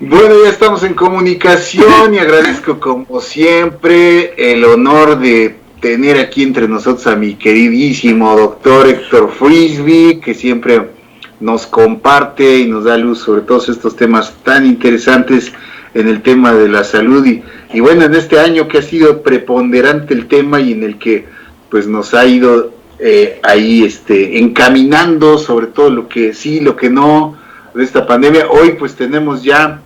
Bueno, ya estamos en comunicación y agradezco como siempre el honor de tener aquí entre nosotros a mi queridísimo doctor Héctor Frisby, que siempre nos comparte y nos da luz sobre todos estos temas tan interesantes en el tema de la salud y bueno, en este año que ha sido preponderante el tema y en el que pues nos ha ido ahí encaminando sobre todo lo que sí, lo que no de esta pandemia. Hoy pues tenemos ya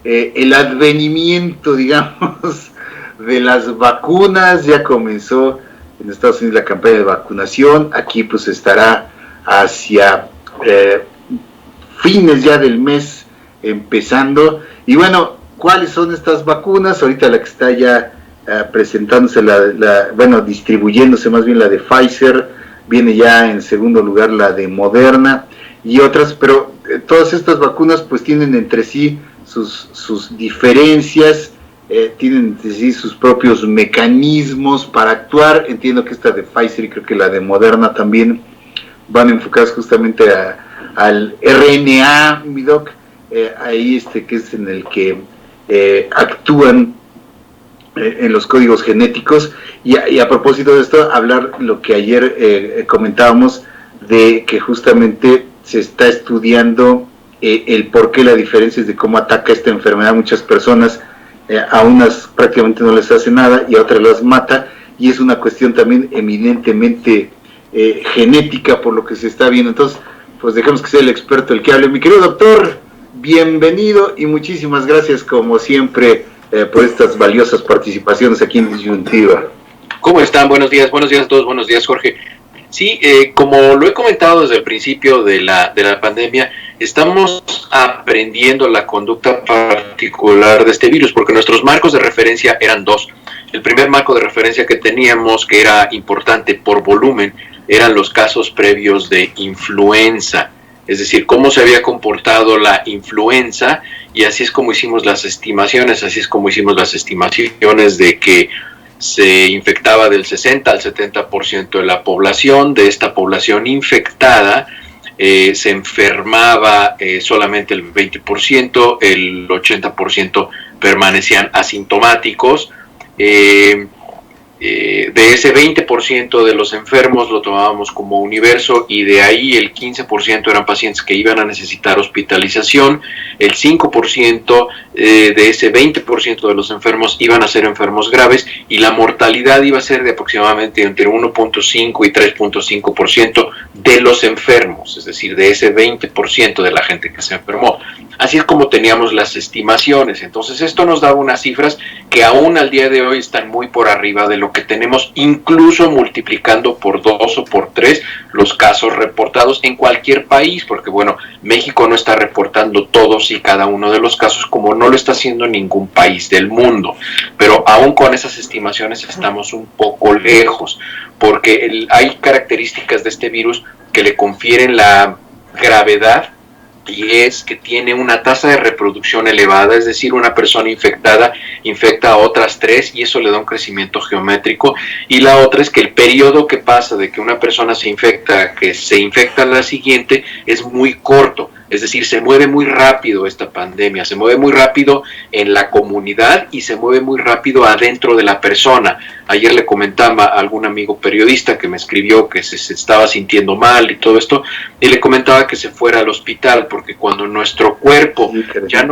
el advenimiento, digamos, de las vacunas. Ya comenzó en Estados Unidos la campaña de vacunación. Aquí pues estará hacia fines ya del mes empezando. Y bueno, ¿cuáles son estas vacunas? Ahorita la que está ya presentándose, distribuyéndose más bien la de Pfizer, viene ya en segundo lugar la de Moderna y otras, pero todas estas vacunas pues tienen entre sí sus diferencias, tienen entre sí sus propios mecanismos para actuar. Entiendo que esta de Pfizer y creo que la de Moderna también van enfocadas justamente al RNA, mi doc, ahí que es en el que actúan en los códigos genéticos. Y a propósito de esto, hablar lo que ayer comentábamos, de que justamente se está estudiando el por qué, la diferencia es de cómo ataca esta enfermedad a muchas personas. A unas prácticamente no les hace nada y a otras las mata, y es una cuestión también eminentemente genética por lo que se está viendo. Entonces pues dejemos que sea el experto el que hable. Mi querido doctor, bienvenido y muchísimas gracias como siempre por estas valiosas participaciones aquí en Disyuntiva. ¿Cómo están? Buenos días a todos, buenos días, Jorge. Sí, como lo he comentado desde el principio de la pandemia, estamos aprendiendo la conducta particular de este virus, porque nuestros marcos de referencia eran dos. El primer marco de referencia que teníamos, que era importante por volumen, eran los casos previos de influenza, es decir, cómo se había comportado la influenza, y así es como hicimos las estimaciones, de que se infectaba del 60 al 70% de la población. De esta población infectada se enfermaba solamente el 20%, el 80% permanecían asintomáticos. De ese 20% de los enfermos lo tomábamos como universo, y de ahí el 15% eran pacientes que iban a necesitar hospitalización, el 5% de ese 20% de los enfermos iban a ser enfermos graves, y la mortalidad iba a ser de aproximadamente entre 1.5 y 3.5% de los enfermos, es decir, de ese 20% de la gente que se enfermó. Así es como teníamos las estimaciones. Entonces esto nos daba unas cifras que aún al día de hoy están muy por arriba de lo que tenemos, incluso multiplicando por 2 o por 3 los casos reportados en cualquier país, porque bueno, México no está reportando todos y cada uno de los casos, como no lo está haciendo ningún país del mundo, pero aún con esas estimaciones estamos un poco lejos, porque hay características de este virus que le confieren la gravedad, y es que tiene una tasa de reproducción elevada, es decir, una persona infectada infecta a otras 3 y eso le da un crecimiento geométrico. Y la otra es que el periodo que pasa de que una persona se infecta a que se infecta a la siguiente es muy corto. Es decir, se mueve muy rápido esta pandemia, se mueve muy rápido en la comunidad y se mueve muy rápido adentro de la persona. Ayer le comentaba a algún amigo periodista que me escribió que se estaba sintiendo mal y todo esto, y le comentaba que se fuera al hospital, porque cuando nuestro cuerpo ya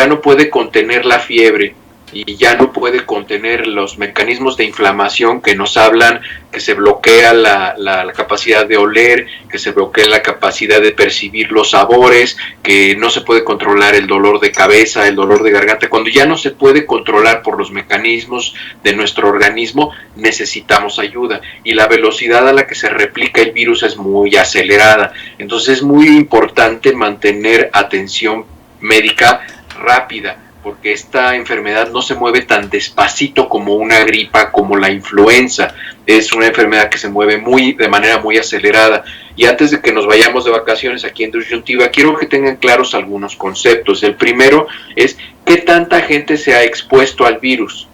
no puede contener la fiebre, y ya no puede contener los mecanismos de inflamación que nos hablan, que se bloquea la capacidad de oler, que se bloquea la capacidad de percibir los sabores, que no se puede controlar el dolor de cabeza, el dolor de garganta. Cuando ya no se puede controlar por los mecanismos de nuestro organismo, necesitamos ayuda, y la velocidad a la que se replica el virus es muy acelerada. Entonces es muy importante mantener atención médica rápida, porque esta enfermedad no se mueve tan despacito como una gripa, como la influenza. Es una enfermedad que se mueve de manera muy acelerada. Y antes de que nos vayamos de vacaciones aquí en Disyuntiva, quiero que tengan claros algunos conceptos. El primero es ¿qué tanta gente se ha expuesto al virus?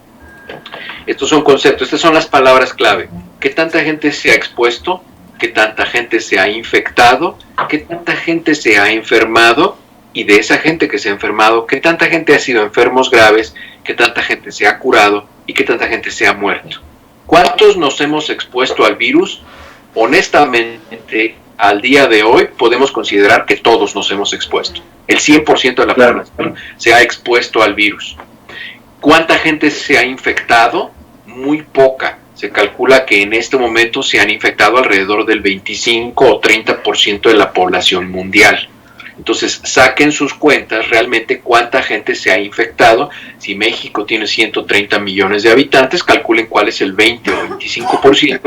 Estos son conceptos, estas son las palabras clave. ¿Qué tanta gente se ha expuesto? ¿Qué tanta gente se ha infectado? ¿Qué tanta gente se ha enfermado? y de esa gente que se ha enfermado, qué tanta gente ha sido enfermos graves, qué tanta gente se ha curado y qué tanta gente se ha muerto. ¿Cuántos nos hemos expuesto al virus? Honestamente, al día de hoy podemos considerar que todos nos hemos expuesto. El 100% de la población se ha expuesto al virus. ¿Cuánta gente se ha infectado? Muy poca. Se calcula que en este momento se han infectado alrededor del 25 o 30% de la población mundial. Entonces, saquen sus cuentas realmente cuánta gente se ha infectado. Si México tiene 130 millones de habitantes, calculen cuál es el 20 o 25%,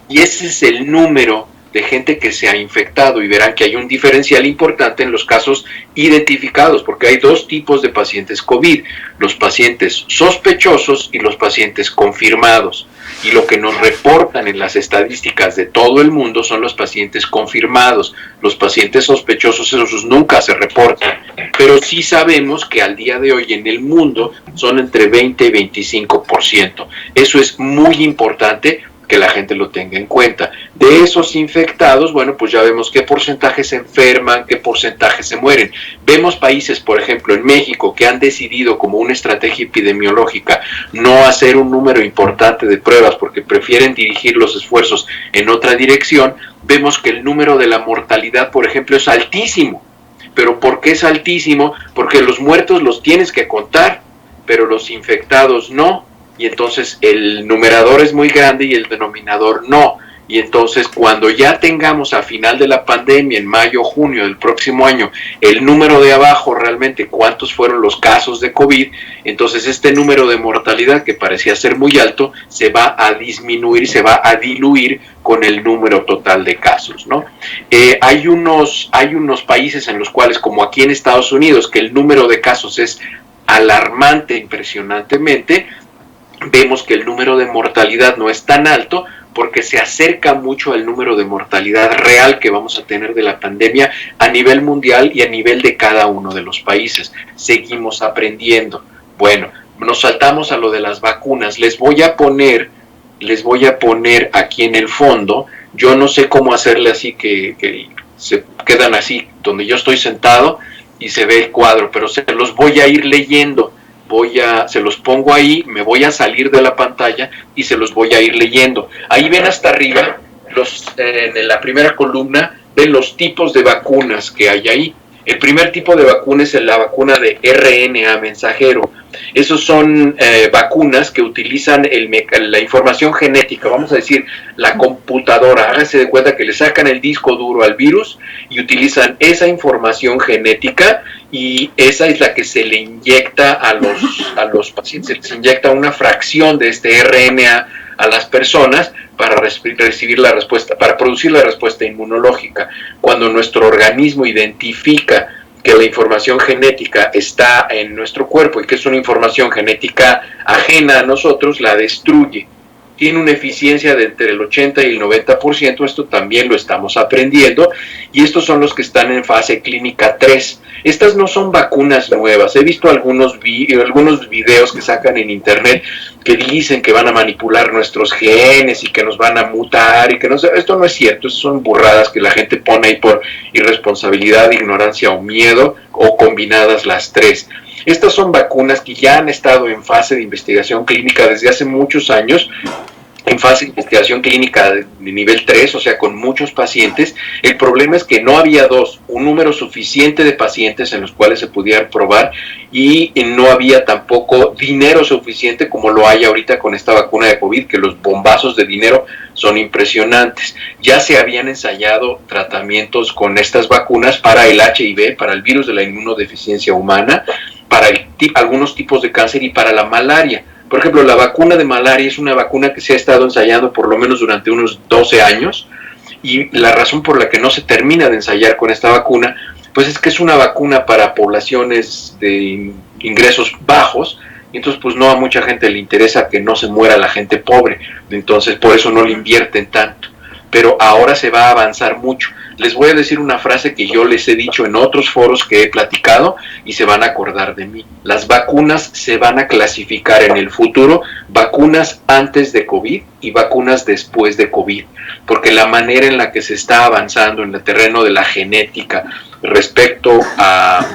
y ese es el número de gente que se ha infectado, y verán que hay un diferencial importante en los casos identificados, porque hay dos tipos de pacientes COVID, los pacientes sospechosos y los pacientes confirmados. Y lo que nos reportan en las estadísticas de todo el mundo son los pacientes confirmados. Los pacientes sospechosos, esos nunca se reportan. Pero sí sabemos que al día de hoy en el mundo son entre 20 y 25%. Eso es muy importante que la gente lo tenga en cuenta. De esos infectados, bueno, pues ya vemos qué porcentaje se enferman, qué porcentaje se mueren. Vemos países, por ejemplo, en México, que han decidido como una estrategia epidemiológica no hacer un número importante de pruebas porque prefieren dirigir los esfuerzos en otra dirección. Vemos que el número de la mortalidad, por ejemplo, es altísimo. ¿Pero por qué es altísimo? Porque los muertos los tienes que contar, pero los infectados no. Y entonces el numerador es muy grande y el denominador no. Y entonces cuando ya tengamos a final de la pandemia, en mayo o junio del próximo año, el número de abajo realmente cuántos fueron los casos de COVID, entonces este número de mortalidad que parecía ser muy alto se va a disminuir, se va a diluir con el número total de casos, ¿no? Hay unos países en los cuales, como aquí en Estados Unidos, que el número de casos es alarmante impresionantemente, vemos que el número de mortalidad no es tan alto porque se acerca mucho al número de mortalidad real que vamos a tener de la pandemia a nivel mundial y a nivel de cada uno de los países. Seguimos aprendiendo. Bueno, nos saltamos a lo de las vacunas. Les voy a poner aquí en el fondo, yo no sé cómo hacerle así que se quedan así donde yo estoy sentado y se ve el cuadro, pero se los voy a ir leyendo. Se los pongo ahí, me voy a salir de la pantalla y se los voy a ir leyendo. Ahí ven hasta arriba, en la primera columna, ven los tipos de vacunas que hay ahí. El primer tipo de vacuna es la vacuna de RNA mensajero. Esos son vacunas que utilizan la información genética, vamos a decir, la computadora. Háganse de cuenta que le sacan el disco duro al virus y utilizan esa información genética, y esa es la que se le inyecta a los pacientes. Se les inyecta una fracción de este RNA a las personas para recibir la respuesta, para producir la respuesta inmunológica. Cuando nuestro organismo identifica que la información genética está en nuestro cuerpo y que es una información genética ajena a nosotros, la destruye. Tiene una eficiencia de entre el 80 y el 90%, esto también lo estamos aprendiendo, y estos son los que están en fase clínica 3. Estas no son vacunas nuevas. He visto algunos videos que sacan en internet que dicen que van a manipular nuestros genes y que nos van a mutar y que no sé. Esto no es cierto, estas son burradas que la gente pone ahí por irresponsabilidad, ignorancia o miedo, o combinadas las tres. Estas son vacunas que ya han estado en fase de investigación clínica desde hace muchos años, en fase de investigación clínica de nivel 3, o sea, con muchos pacientes. El problema es que no había un número suficiente de pacientes en los cuales se pudieran probar, y no había tampoco dinero suficiente como lo hay ahorita con esta vacuna de COVID, que los bombazos de dinero son impresionantes. Ya se habían ensayado tratamientos con estas vacunas para el HIV, para el virus de la inmunodeficiencia humana, para algunos tipos de cáncer y para la malaria. Por ejemplo, la vacuna de malaria es una vacuna que se ha estado ensayando por lo menos durante unos 12 años, y la razón por la que no se termina de ensayar con esta vacuna, pues es que es una vacuna para poblaciones de ingresos bajos, y entonces pues no a mucha gente le interesa que no se muera la gente pobre, entonces por eso no le invierten tanto. Pero ahora se va a avanzar mucho. Les voy a decir una frase que yo les he dicho en otros foros que he platicado y se van a acordar de mí. Las vacunas se van a clasificar en el futuro, vacunas antes de COVID y vacunas después de COVID, porque la manera en la que se está avanzando en el terreno de la genética respecto a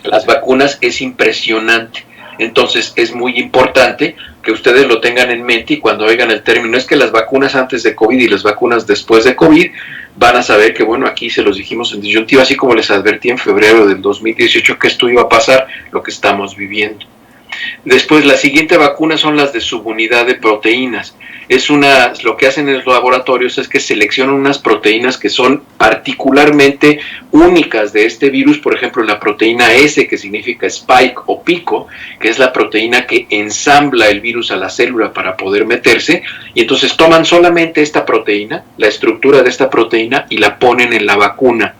las vacunas es impresionante. Entonces es muy importante que ustedes lo tengan en mente y cuando oigan el término, es que las vacunas antes de COVID y las vacunas después de COVID, van a saber que, bueno, aquí se los dijimos en disyuntiva, así como les advertí en febrero del 2018 que esto iba a pasar, lo que estamos viviendo. Después, la siguiente vacuna son las de subunidad de proteínas. Lo que hacen en los laboratorios es que seleccionan unas proteínas que son particularmente únicas de este virus, por ejemplo, la proteína S, que significa spike o pico, que es la proteína que ensambla el virus a la célula para poder meterse, y entonces toman solamente esta proteína, la estructura de esta proteína, y la ponen en la vacuna.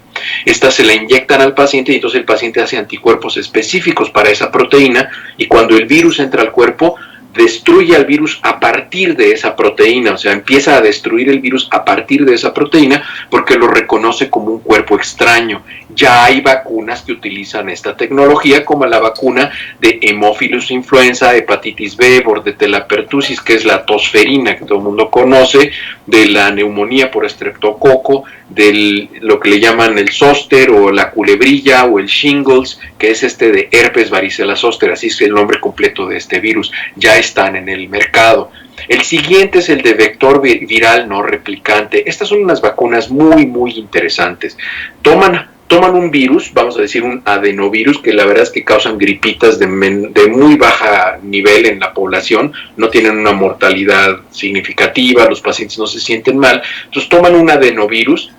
Esta se la inyectan al paciente y entonces el paciente hace anticuerpos específicos para esa proteína y cuando el virus entra al cuerpo destruye al virus a partir de esa proteína, o sea, empieza a destruir el virus a partir de esa proteína porque lo reconoce como un cuerpo extraño. Ya hay vacunas que utilizan esta tecnología, como la vacuna de Haemophilus influenza, hepatitis B, bordetella pertussis, que es la tosferina que todo el mundo conoce, de la neumonía por estreptococo, de lo que le llaman el zóster o la culebrilla o el shingles, que es de herpes varicela zóster, así es el nombre completo de este virus. Ya están en el mercado. El siguiente es el de vector viral no replicante. Estas son unas vacunas muy, muy interesantes. Toman un virus, vamos a decir un adenovirus, que la verdad es que causan gripitas de muy baja nivel en la población, no tienen una mortalidad significativa, los pacientes no se sienten mal. Entonces toman un adenovirus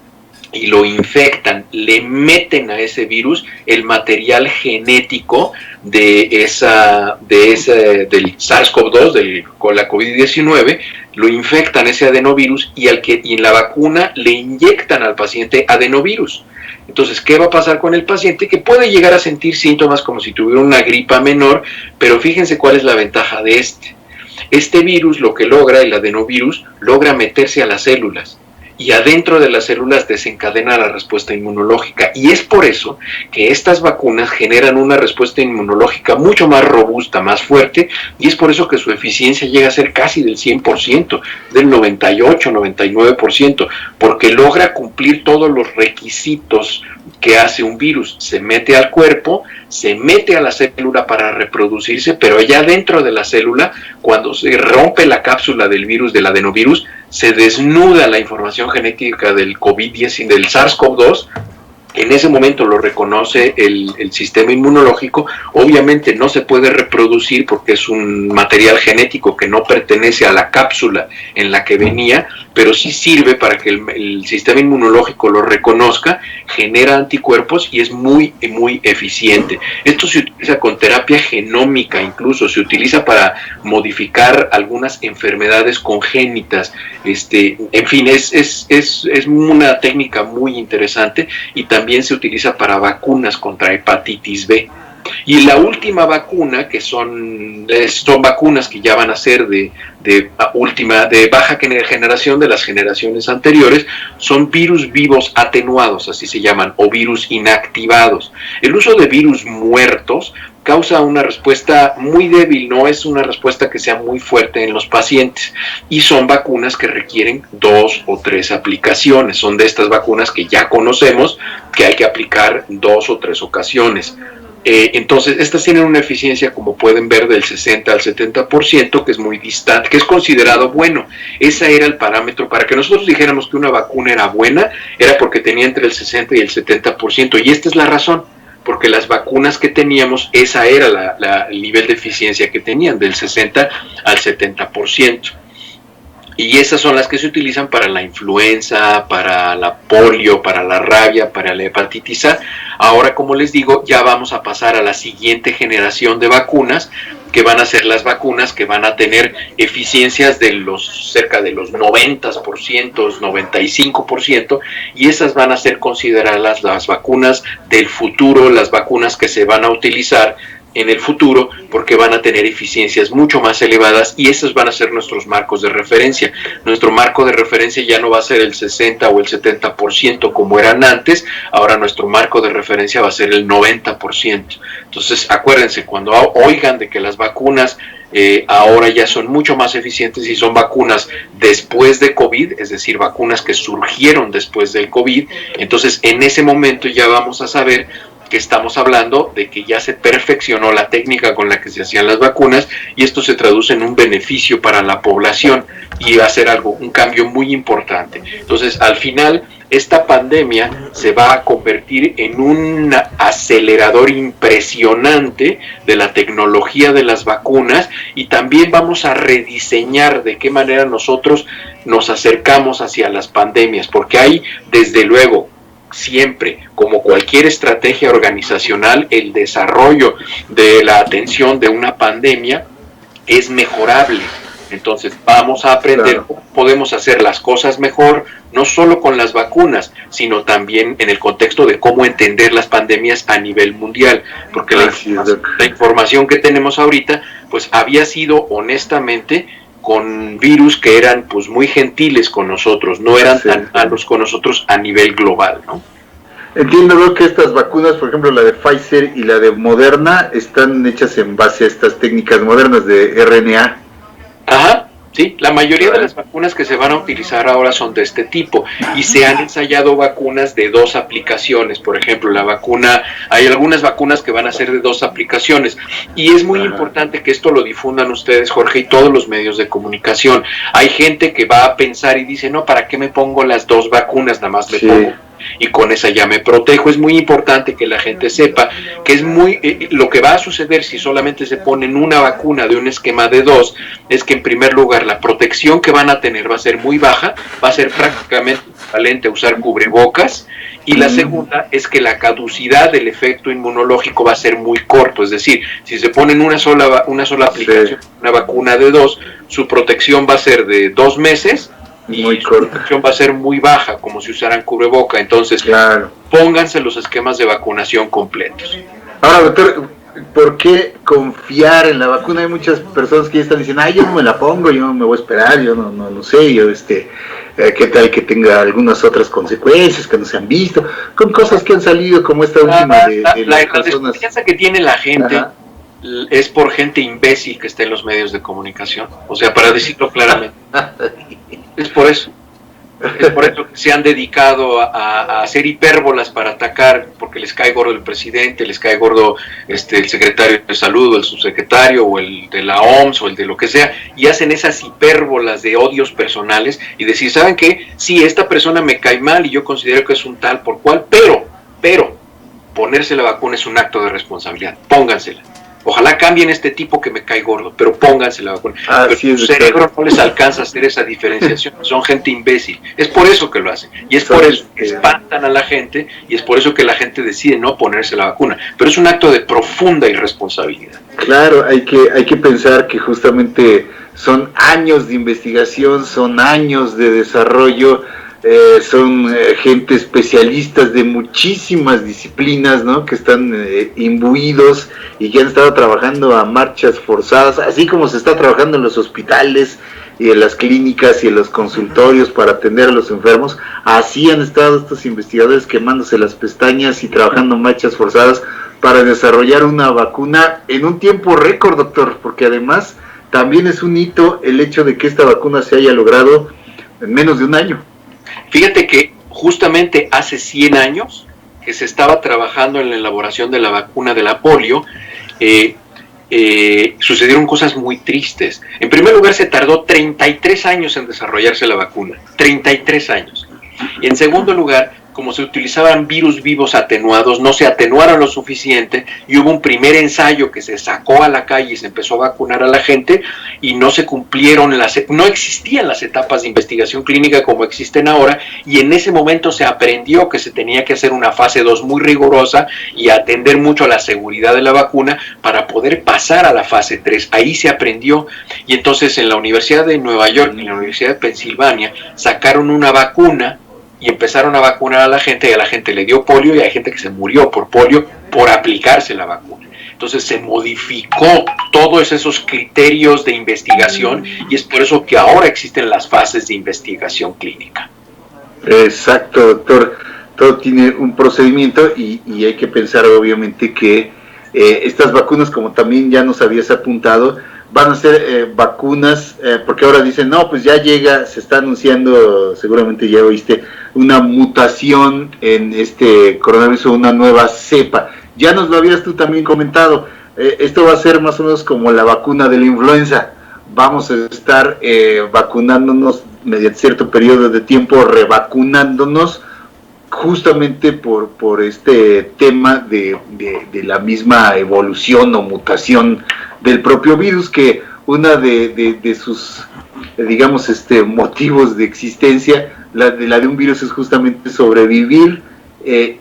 y lo infectan, le meten a ese virus el material genético del SARS-CoV-2, con la COVID-19, lo infectan ese adenovirus y en la vacuna le inyectan al paciente adenovirus. Entonces, ¿qué va a pasar con el paciente? Que puede llegar a sentir síntomas como si tuviera una gripa menor, pero fíjense cuál es la ventaja de este. Este virus lo que logra, el adenovirus, logra meterse a las células. Y adentro de las células desencadena la respuesta inmunológica. Y es por eso que estas vacunas generan una respuesta inmunológica mucho más robusta, más fuerte, y es por eso que su eficiencia llega a ser casi del 100%, del 98, 99%, porque logra cumplir todos los requisitos que hace un virus. Se mete al cuerpo, se mete a la célula para reproducirse, pero allá dentro de la célula, cuando se rompe la cápsula del virus, del adenovirus, se desnuda la información genética del COVID-19, del SARS-CoV-2. En ese momento lo reconoce el sistema inmunológico. Obviamente no se puede reproducir porque es un material genético que no pertenece a la cápsula en la que venía, pero sí sirve para que el sistema inmunológico lo reconozca, genera anticuerpos y es muy, muy eficiente. Esto se utiliza con terapia genómica, incluso se utiliza para modificar algunas enfermedades congénitas. En fin, es una técnica muy interesante y también se utiliza para vacunas contra hepatitis B. Y la última vacuna, que son vacunas que ya van a ser de baja generación de las generaciones anteriores, son virus vivos atenuados, así se llaman, o virus inactivados. El uso de virus muertos causa una respuesta muy débil, no es una respuesta que sea muy fuerte en los pacientes, y son vacunas que requieren 2 o 3 aplicaciones. Son de estas vacunas que ya conocemos, que hay que aplicar 2 o 3 ocasiones. Entonces, estas tienen una eficiencia, como pueden ver, del 60 al 70%, que es muy distante, que es considerado bueno. Ese era el parámetro. Para que nosotros dijéramos que una vacuna era buena, era porque tenía entre el 60 y el 70%, y esta es la razón, porque las vacunas que teníamos, esa era el nivel de eficiencia que tenían, del 60 al 70%. Y esas son las que se utilizan para la influenza, para la polio, para la rabia, para la hepatitis A. Ahora, como les digo, ya vamos a pasar a la siguiente generación de vacunas, que van a ser las vacunas que van a tener eficiencias de cerca de los 90%, 95%, y esas van a ser consideradas las vacunas del futuro, las vacunas que se van a utilizar en el futuro, porque van a tener eficiencias mucho más elevadas y esos van a ser nuestros marcos de referencia. Nuestro marco de referencia ya no va a ser el 60 o el 70% como eran antes, ahora nuestro marco de referencia va a ser el 90%. Entonces, acuérdense, cuando oigan de que las vacunas ahora ya son mucho más eficientes y son vacunas después de COVID, es decir, vacunas que surgieron después del COVID, entonces en ese momento ya vamos a saber que estamos hablando de que ya se perfeccionó la técnica con la que se hacían las vacunas y esto se traduce en un beneficio para la población y va a ser un cambio muy importante. Entonces, al final, esta pandemia se va a convertir en un acelerador impresionante de la tecnología de las vacunas y también vamos a rediseñar de qué manera nosotros nos acercamos hacia las pandemias, porque hay, desde luego, siempre, como cualquier estrategia organizacional, el desarrollo de la atención de una pandemia es mejorable. Entonces vamos a aprender cómo podemos hacer las cosas mejor, no solo con las vacunas, sino también en el contexto de cómo entender las pandemias a nivel mundial, porque la información que tenemos ahorita, pues había sido honestamente con virus que eran pues muy gentiles con nosotros, no eran tan malos con nosotros a nivel global, ¿no? Entiendo que estas vacunas, por ejemplo la de Pfizer y la de Moderna, están hechas en base a estas técnicas modernas de RNA. Ajá, sí, la mayoría de las vacunas que se van a utilizar ahora son de este tipo y se han ensayado vacunas de 2 aplicaciones. Por ejemplo, hay algunas vacunas que van a ser de 2 aplicaciones y es muy importante que esto lo difundan ustedes, Jorge, y todos los medios de comunicación. Hay gente que va a pensar y dice, no, ¿para qué me pongo las 2 vacunas? Nada más me pongo y con esa ya me protejo. Es muy importante que la gente sepa que es lo que va a suceder si solamente se ponen una vacuna de un esquema de 2, es que en primer lugar la protección que van a tener va a ser muy baja, va a ser prácticamente equivalente a usar cubrebocas, y la segunda es que la caducidad del efecto inmunológico va a ser muy corto, es decir, si se ponen una sola aplicación, una vacuna de 2, su protección va a ser de 2 meses, y muy su protección va a ser muy baja, como si usaran cubreboca. Entonces, pónganse los esquemas de vacunación completos. Ahora, doctor, ¿por qué confiar en la vacuna? Hay muchas personas que ya están diciendo, yo no me la pongo, yo no me voy a esperar, yo no sé, qué tal que tenga algunas otras consecuencias que no se han visto, con cosas que han salido como esta última de las personas. La desconfianza que tiene la gente es por gente imbécil que está en los medios de comunicación, o sea, para decirlo claramente. Es por eso que se han dedicado a hacer hipérbolas para atacar, porque les cae gordo el presidente, les cae gordo el secretario de salud, o el subsecretario, o el de la OMS, o el de lo que sea, y hacen esas hipérbolas de odios personales y decir, ¿saben qué? Sí, esta persona me cae mal y yo considero que es un tal por cual, pero ponerse la vacuna es un acto de responsabilidad, póngansela. Ojalá cambien este tipo que me cae gordo, pero pónganse la vacuna. Pero su cerebro no les alcanza a hacer esa diferenciación, son gente imbécil. Es por eso que lo hacen, y es por eso que espantan a la gente, y es por eso que la gente decide no ponerse la vacuna. Pero es un acto de profunda irresponsabilidad. Claro, hay que pensar que justamente son años de investigación, son años de desarrollo, son gente especialistas de muchísimas disciplinas, ¿no? Que están imbuidos y que han estado trabajando a marchas forzadas, así como se está trabajando en los hospitales y en las clínicas y en los consultorios para atender a los enfermos. Así han estado estos investigadores quemándose las pestañas y trabajando marchas forzadas para desarrollar una vacuna en un tiempo récord, doctor, porque además también es un hito el hecho de que esta vacuna se haya logrado en menos de un año. Fíjate que justamente hace 100 años que se estaba trabajando en la elaboración de la vacuna de la polio, sucedieron cosas muy tristes. En primer lugar, se tardó 33 años en desarrollarse la vacuna, 33 años. Y en segundo lugar, como se utilizaban virus vivos atenuados, no se atenuaron lo suficiente y hubo un primer ensayo que se sacó a la calle y se empezó a vacunar a la gente y no se cumplieron no existían las etapas de investigación clínica como existen ahora, y en ese momento se aprendió que se tenía que hacer una fase 2 muy rigurosa y atender mucho a la seguridad de la vacuna para poder pasar a la fase 3. Ahí se aprendió, y entonces en la Universidad de Nueva York y en la Universidad de Pensilvania sacaron una vacuna y empezaron a vacunar a la gente, y a la gente le dio polio, y hay gente que se murió por polio por aplicarse la vacuna. Entonces se modificó todos esos criterios de investigación, y es por eso que ahora existen las fases de investigación clínica. Exacto, doctor. Todo tiene un procedimiento y hay que pensar obviamente que estas vacunas, como también ya nos habías apuntado, van a ser vacunas, porque ahora dicen, no, pues ya llega, se está anunciando, seguramente ya oíste, una mutación en este coronavirus, una nueva cepa. Ya nos lo habías tú también comentado, esto va a ser más o menos como la vacuna de la influenza. Vamos a estar vacunándonos mediante cierto periodo de tiempo, revacunándonos, justamente por este tema de la misma evolución o mutación del propio virus, que una de sus, digamos, motivos de existencia, la de un virus, es justamente sobrevivir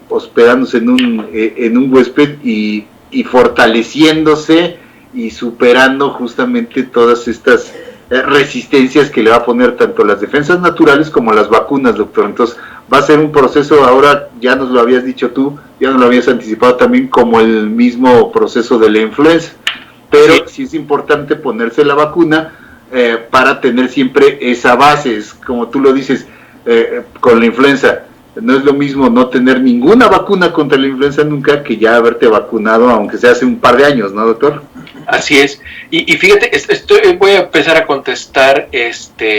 hospedándose en un huésped y fortaleciéndose y superando justamente todas estas resistencias que le va a poner tanto las defensas naturales como las vacunas, doctor. Entonces va a ser un proceso, ahora ya nos lo habías dicho tú, ya nos lo habías anticipado también, como el mismo proceso de la influenza, pero sí es importante ponerse la vacuna para tener siempre esa base. Es como tú lo dices, con la influenza, no es lo mismo no tener ninguna vacuna contra la influenza nunca que ya haberte vacunado, aunque sea hace un par de años, ¿no, doctor? Así es. Y fíjate, voy a empezar a contestar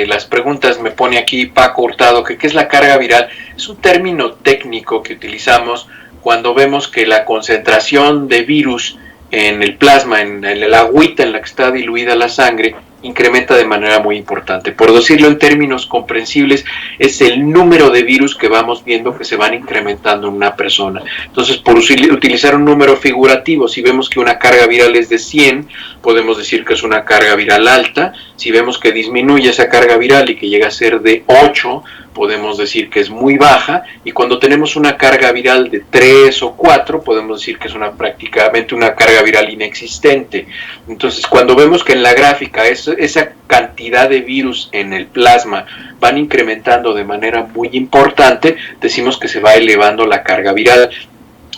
las preguntas. Me pone aquí Paco Hurtado, que ¿qué es la carga viral? Es un término técnico que utilizamos cuando vemos que la concentración de virus en el plasma, en el agüita en la que está diluida la sangre, incrementa de manera muy importante. Por decirlo en términos comprensibles, es el número de virus que vamos viendo que se van incrementando en una persona. Entonces, por utilizar un número figurativo, si vemos que una carga viral es de 100, podemos decir que es una carga viral alta. Si vemos que disminuye esa carga viral y que llega a ser de 8, podemos decir que es muy baja, y cuando tenemos una carga viral de 3 o 4, podemos decir que es prácticamente una carga viral inexistente. Entonces, cuando vemos que en la gráfica esa cantidad de virus en el plasma van incrementando de manera muy importante, decimos que se va elevando la carga viral.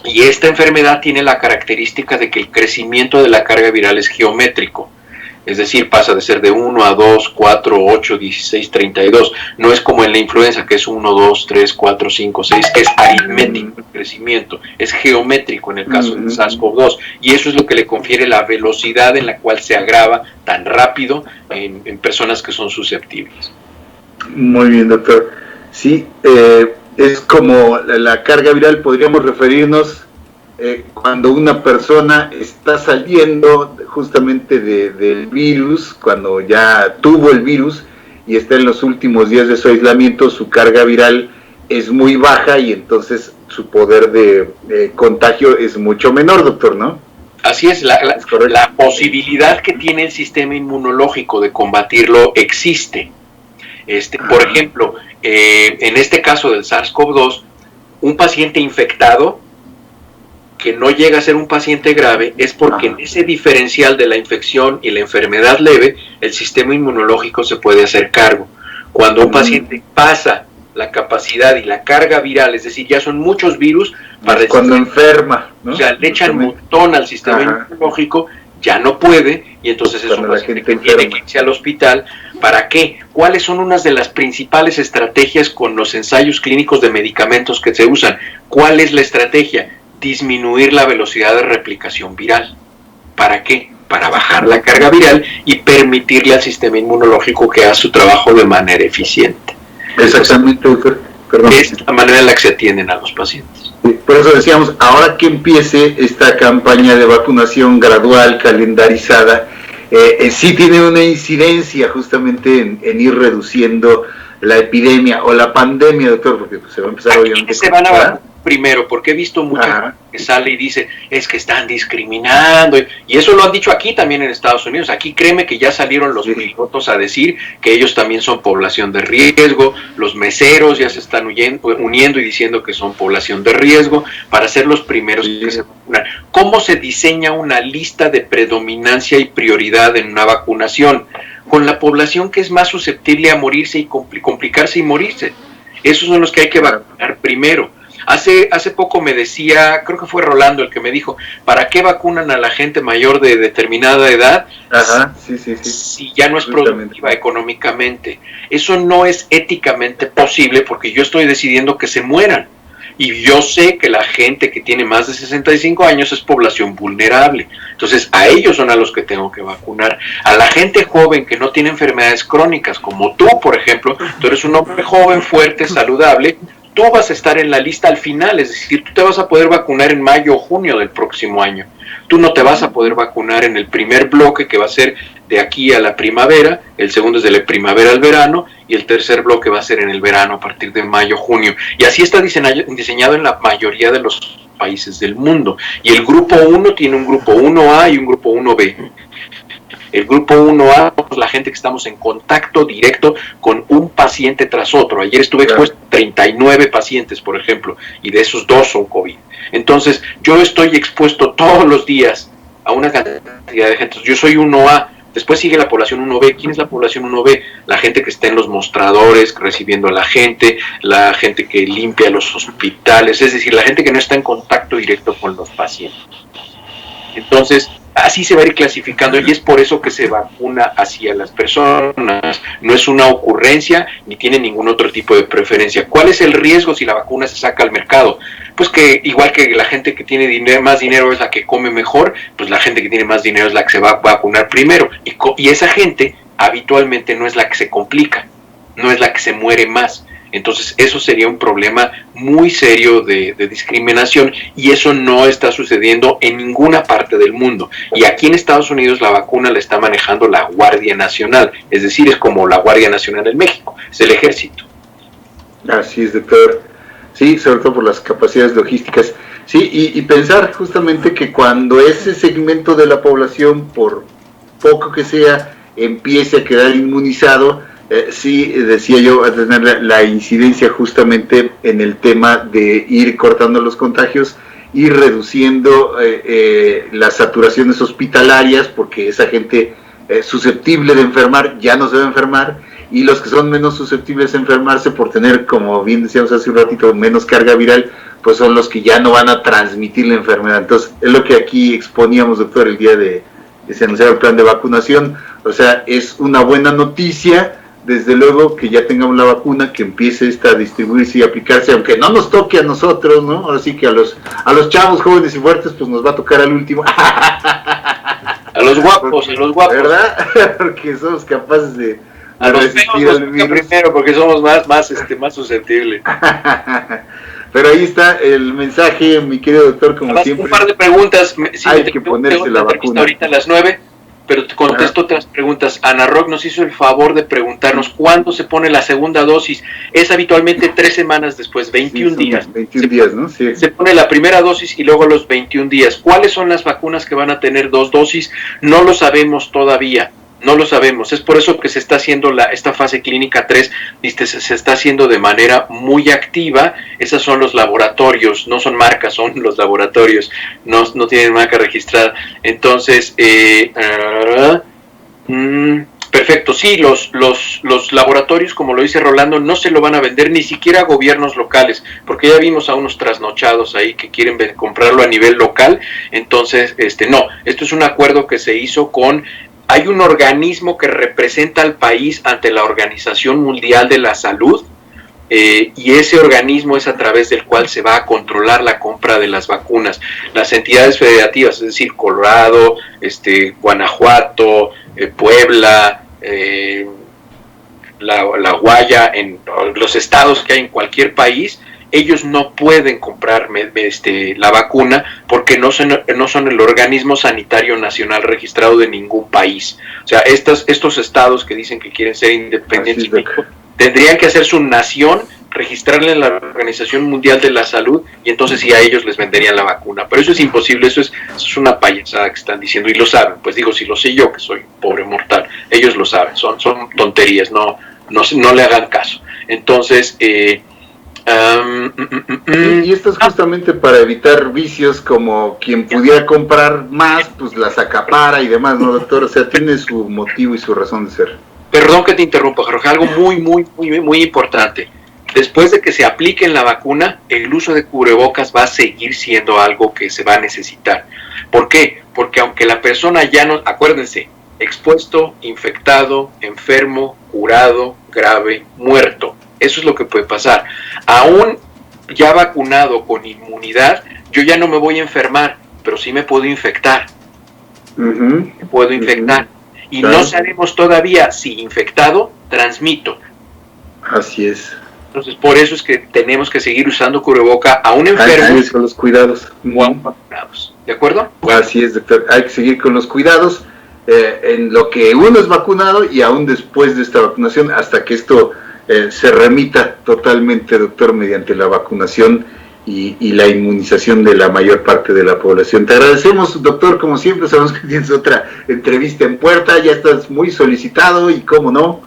Y esta enfermedad tiene la característica de que el crecimiento de la carga viral es geométrico. Es decir, pasa de ser de 1 a 2, 4, 8, 16, 32. No es como en la influenza, que es 1, 2, 3, 4, 5, 6, que es aritmético el crecimiento. Es geométrico en el caso del SARS-CoV-2. Y eso es lo que le confiere la velocidad en la cual se agrava tan rápido en personas que son susceptibles. Muy bien, doctor. Sí, es como la carga viral, podríamos referirnos cuando una persona está saliendo justamente del virus, cuando ya tuvo el virus y está en los últimos días de su aislamiento, su carga viral es muy baja y entonces su poder de contagio es mucho menor, doctor, ¿no? Así es, la posibilidad que tiene el sistema inmunológico de combatirlo existe. Por ejemplo, en este caso del SARS-CoV-2, un paciente infectado que no llega a ser un paciente grave es porque en ese diferencial de la infección y la enfermedad leve, el sistema inmunológico se puede hacer cargo. Cuando un paciente pasa la capacidad y la carga viral, es decir, ya son muchos virus, cuando enferma, ¿no? O sea, le echan un montón al sistema inmunológico, ya no puede, y entonces es un paciente que tiene que irse al hospital. ¿Para qué? ¿Cuáles son unas de las principales estrategias con los ensayos clínicos de medicamentos que se usan? ¿Cuál es la estrategia? Disminuir la velocidad de replicación viral. ¿Para qué? Para bajar la carga viral y permitirle al sistema inmunológico que haga su trabajo de manera eficiente. Exactamente, doctor. Perdón. Es la manera en la que se atienden a los pacientes. Por eso decíamos, ahora que empiece esta campaña de vacunación gradual, calendarizada, sí tiene una incidencia justamente en ir reduciendo la epidemia o la pandemia, doctor, porque pues, se va a empezar obviamente. Se van a vacunar primero, porque he visto mucha gente que sale y dice, es que están discriminando, y eso lo han dicho aquí también en Estados Unidos. Aquí créeme que ya salieron los pilotos a decir que ellos también son población de riesgo, los meseros ya se están uniendo y diciendo que son población de riesgo, para ser los primeros que se vacunan. ¿Cómo se diseña una lista de predominancia y prioridad en una vacunación? Con la población que es más susceptible a morirse y complicarse y morirse. Esos son los que hay que vacunar primero. Hace poco me decía, creo que fue Rolando el que me dijo, ¿para qué vacunan a la gente mayor de determinada edad si ya no es productiva económicamente? Eso no es éticamente posible porque yo estoy decidiendo que se mueran. Y yo sé que la gente que tiene más de 65 años es población vulnerable. Entonces, a ellos son a los que tengo que vacunar. A la gente joven que no tiene enfermedades crónicas, como tú, por ejemplo, tú eres un hombre joven, fuerte, saludable, tú vas a estar en la lista al final, es decir, tú te vas a poder vacunar en mayo o junio del próximo año. Tú no te vas a poder vacunar en el primer bloque, que va a ser de aquí a la primavera, el segundo es de la primavera al verano, y el tercer bloque va a ser en el verano a partir de mayo, junio. Y así está diseñado en la mayoría de los países del mundo. Y el grupo 1 tiene un grupo 1A y un grupo 1B. El grupo 1A es la gente que estamos en contacto directo con un paciente tras otro. Ayer estuve expuesto a 39 pacientes, por ejemplo, y de esos 2 son COVID. Entonces, yo estoy expuesto todos los días a una cantidad de gente. Yo soy 1A, después sigue la población 1B. ¿Quién es la población 1B? La gente que está en los mostradores, recibiendo a la gente que limpia los hospitales, es decir, la gente que no está en contacto directo con los pacientes. Entonces, así se va a ir clasificando y es por eso que se vacuna así a las personas. No es una ocurrencia ni tiene ningún otro tipo de preferencia. ¿Cuál es el riesgo si la vacuna se saca al mercado? Pues que igual que la gente que tiene más dinero es la que come mejor, pues la gente que tiene más dinero es la que se va a vacunar primero. Y esa gente habitualmente no es la que se complica, no es la que se muere más. Entonces eso sería un problema muy serio de discriminación y eso no está sucediendo en ninguna parte del mundo. Y aquí en Estados Unidos la vacuna la está manejando la Guardia Nacional, es decir, es como la Guardia Nacional en México, es el ejército. Así es, doctor. Sí, sobre todo por las capacidades logísticas. Sí, y pensar justamente que cuando ese segmento de la población, por poco que sea, empiece a quedar inmunizado, sí, decía yo, a tener la incidencia justamente en el tema de ir cortando los contagios, ir reduciendo las saturaciones hospitalarias, porque esa gente susceptible de enfermar ya no se va a enfermar, y los que son menos susceptibles de enfermarse por tener, como bien decíamos hace un ratito, menos carga viral, pues son los que ya no van a transmitir la enfermedad. Entonces, es lo que aquí exponíamos, doctor, el día de se anunciaba el plan de vacunación. O sea, es una buena noticia, desde luego, que ya tengamos la vacuna, que empiece esta a distribuirse y aplicarse, aunque no nos toque a nosotros, ¿no? Ahora sí que a los chavos jóvenes y fuertes, pues nos va a tocar al último. A los guapos, ¿verdad? Porque somos capaces de a los feos primero, porque somos más susceptibles. Pero ahí está el mensaje, mi querido doctor, como siempre. Un par de preguntas. Hay que ponerse la vacuna. Ahorita a las 9, pero te contesto otras preguntas. Ana Rock nos hizo el favor de preguntarnos cuándo se pone la segunda dosis. Es habitualmente 3 semanas después, 21 días. 21 días, ¿no? Sí. Se pone la primera dosis y luego los 21 días. ¿Cuáles son las vacunas que van a tener 2 dosis? No lo sabemos todavía. No lo sabemos, es por eso que se está haciendo esta fase clínica 3, se está haciendo de manera muy activa. Esos son los laboratorios, no son marcas, son los laboratorios, no tienen marca registrada. Entonces, perfecto, sí, los laboratorios, como lo dice Rolando, no se lo van a vender ni siquiera a gobiernos locales, porque ya vimos a unos trasnochados ahí que quieren comprarlo a nivel local. Entonces, no, esto es un acuerdo que se hizo hay un organismo que representa al país ante la Organización Mundial de la Salud, y ese organismo es a través del cual se va a controlar la compra de las vacunas. Las entidades federativas, es decir, Colorado, Guanajuato, Puebla, la Guaya, en los estados que hay en cualquier país, ellos no pueden comprar la vacuna porque no son el organismo sanitario nacional registrado de ningún país. O sea, estos estados que dicen que quieren ser independientes tendrían que hacer su nación, registrarla en la Organización Mundial de la Salud, y entonces sí a ellos les venderían la vacuna. Pero eso es imposible, eso es una payasada que están diciendo, y lo saben. Pues digo, si lo sé yo, que soy pobre mortal, ellos lo saben, son tonterías, no le hagan caso. Entonces, y esto es justamente para evitar vicios, como quien pudiera comprar más, pues las acapara y demás, ¿no, doctor? O sea, tiene su motivo y su razón de ser. Perdón que te interrumpa, Jorge, algo muy, muy, muy, muy importante. Después de que se aplique la vacuna, el uso de cubrebocas va a seguir siendo algo que se va a necesitar. ¿Por qué? Porque aunque la persona ya no, acuérdense, expuesto, infectado, enfermo, curado, grave, muerto. Eso es lo que puede pasar. Aún ya vacunado con inmunidad, yo ya no me voy a enfermar, pero sí me puedo infectar. Me puedo infectar. Y claro, no sabemos todavía si infectado transmito. Así es. Entonces, por eso es que tenemos que seguir usando cubreboca a un enfermo hay que con los cuidados. o a un vacunados. ¿De acuerdo? Así es, doctor. Hay que seguir con los cuidados en lo que uno es vacunado y aún después de esta vacunación, hasta que esto se remita totalmente, doctor, mediante la vacunación y la inmunización de la mayor parte de la población. Te agradecemos, doctor, como siempre. Sabemos que tienes otra entrevista en puerta, ya estás muy solicitado y cómo no,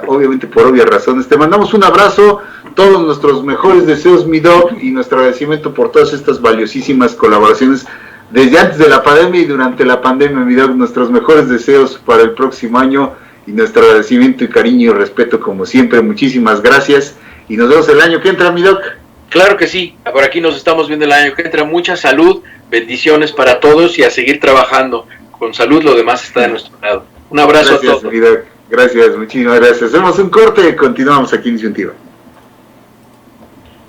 obviamente por obvias razones. Te mandamos un abrazo, todos nuestros mejores deseos, mi doc, y nuestro agradecimiento por todas estas valiosísimas colaboraciones desde antes de la pandemia y durante la pandemia, mi doc. Nuestros mejores deseos para el próximo año y nuestro agradecimiento y cariño y respeto como siempre. Muchísimas gracias y nos vemos el año que entra, mi doc. Claro que sí, por aquí nos estamos viendo el año que entra. Mucha salud, bendiciones para todos y a seguir trabajando. Con salud lo demás está de nuestro lado. Un abrazo gracias, a todos. Mi doc. Gracias, muchísimas gracias. Hacemos un corte y continuamos aquí en Disyuntiva.